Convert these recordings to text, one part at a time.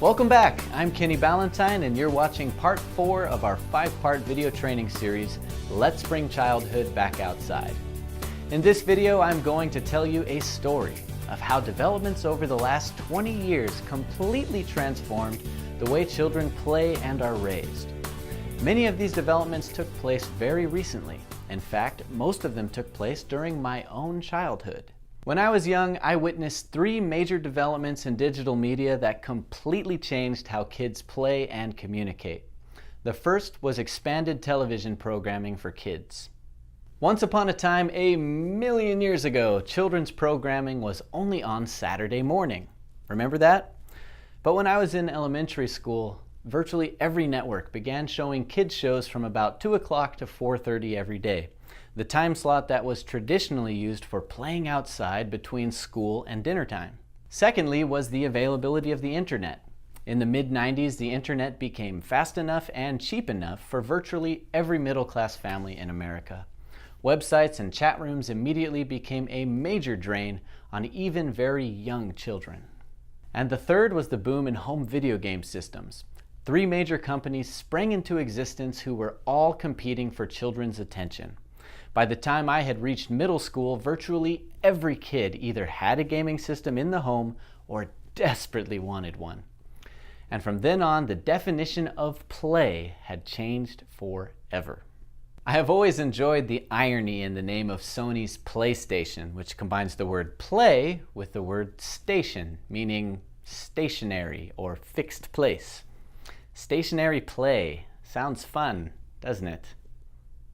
Welcome back. I'm Kenny Ballantyne and you're watching part 4 of our 5-part video training series, Let's Bring Childhood Back Outside. In this video, I'm going to tell you a story of how developments over the last 20 years completely transformed the way children play and are raised. Many of these developments took place very recently. In fact, most of them took place during my own childhood. When I was young, I witnessed 3 major developments in digital media that completely changed how kids play and communicate. The first was expanded television programming for kids. Once upon a time, a million years ago, children's programming was only on Saturday morning. Remember that? But when I was in elementary school, virtually every network began showing kids shows from about 2 o'clock to 4:30 every day. The time slot that was traditionally used for playing outside between school and dinner time. Secondly was the availability of the internet. In the mid-90s, the internet became fast enough and cheap enough for virtually every middle-class family in America. Websites and chat rooms immediately became a major drain on even very young children. And the third was the boom in home video game systems. 3 major companies sprang into existence who were all competing for children's attention. By the time I had reached middle school, virtually every kid either had a gaming system in the home or desperately wanted one. And from then on, the definition of play had changed forever. I have always enjoyed the irony in the name of Sony's PlayStation, which combines the word play with the word station, meaning stationary or fixed place. Stationary play sounds fun, doesn't it?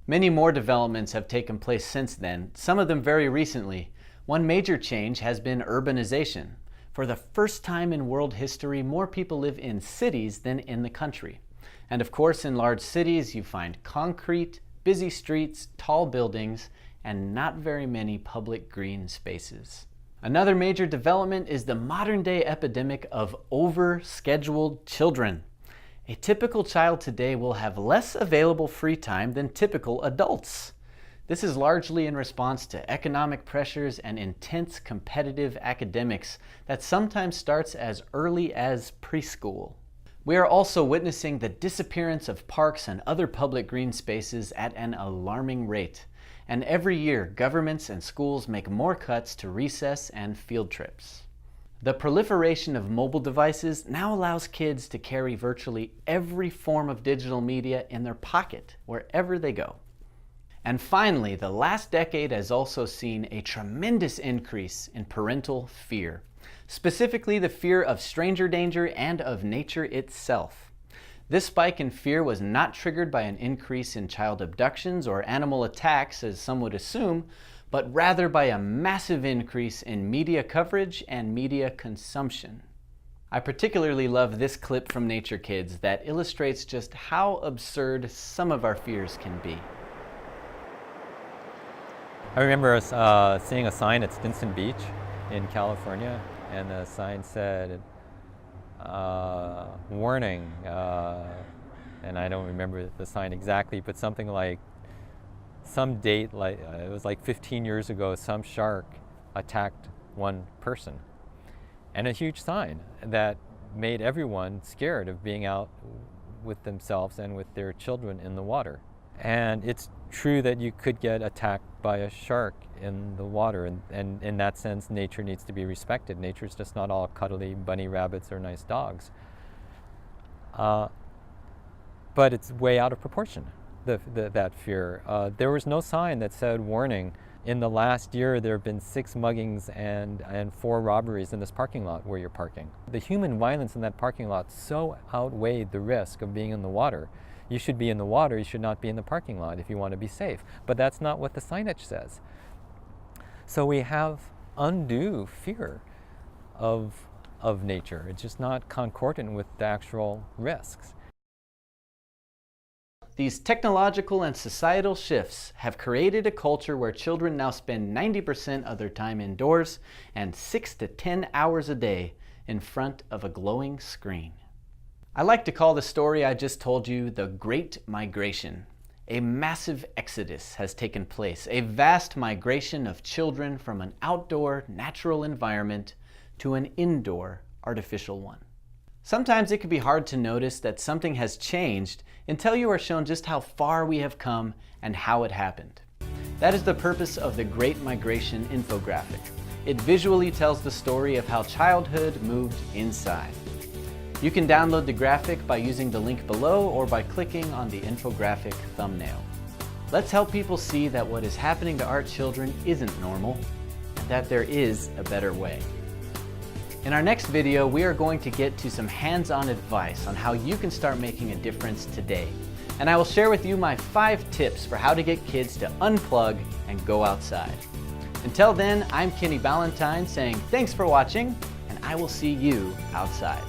Many more developments have taken place since then, some of them very recently. One major change has been urbanization. For the first time in world history, more people live in cities than in the country. And of course, in large cities, you find concrete, busy streets, tall buildings, and not very many public green spaces. Another major development is the modern-day epidemic of over-scheduled children. A typical child today will have less available free time than typical adults. This is largely in response to economic pressures and intense competitive academics that sometimes starts as early as preschool. We are also witnessing the disappearance of parks and other public green spaces at an alarming rate. And every year, governments and schools make more cuts to recess and field trips. The proliferation of mobile devices now allows kids to carry virtually every form of digital media in their pocket wherever they go. And finally, the last decade has also seen a tremendous increase in parental fear, specifically the fear of stranger danger and of nature itself. This spike in fear was not triggered by an increase in child abductions or animal attacks, as some would assume, but rather by a massive increase in media coverage and media consumption. I particularly love this clip from Nature Kids that illustrates just how absurd some of our fears can be. I remember seeing a sign at Stinson Beach in California, and the sign said, warning, and I don't remember the sign exactly, but something like, some date, like it was like 15 years ago, some shark attacked one person. And a huge sign that made everyone scared of being out with themselves and with their children in the water. And it's true that you could get attacked by a shark in the water, and in that sense, nature needs to be respected. Nature's just not all cuddly bunny rabbits or nice dogs. But it's way out of proportion. That fear. There was no sign that said warning. In the last year, there have been 6 muggings and 4 robberies in this parking lot where you're parking. The human violence in that parking lot so outweighed the risk of being in the water. You should be in the water, you should not be in the parking lot if you want to be safe. But that's not what the signage says. So we have undue fear of nature. It's just not concordant with the actual risks. These technological and societal shifts have created a culture where children now spend 90% of their time indoors and 6 to 10 hours a day in front of a glowing screen. I like to call the story I just told you the Great Migration. A massive exodus has taken place, a vast migration of children from an outdoor natural environment to an indoor artificial one. Sometimes it can be hard to notice that something has changed until you are shown just how far we have come and how it happened. That is the purpose of the Great Migration infographic. It visually tells the story of how childhood moved inside. You can download the graphic by using the link below or by clicking on the infographic thumbnail. Let's help people see that what is happening to our children isn't normal, and that there is a better way. In our next video, we are going to get to some hands-on advice on how you can start making a difference today. And I will share with you my 5 tips for how to get kids to unplug and go outside. Until then, I'm Kenny Ballantyne saying thanks for watching, and I will see you outside.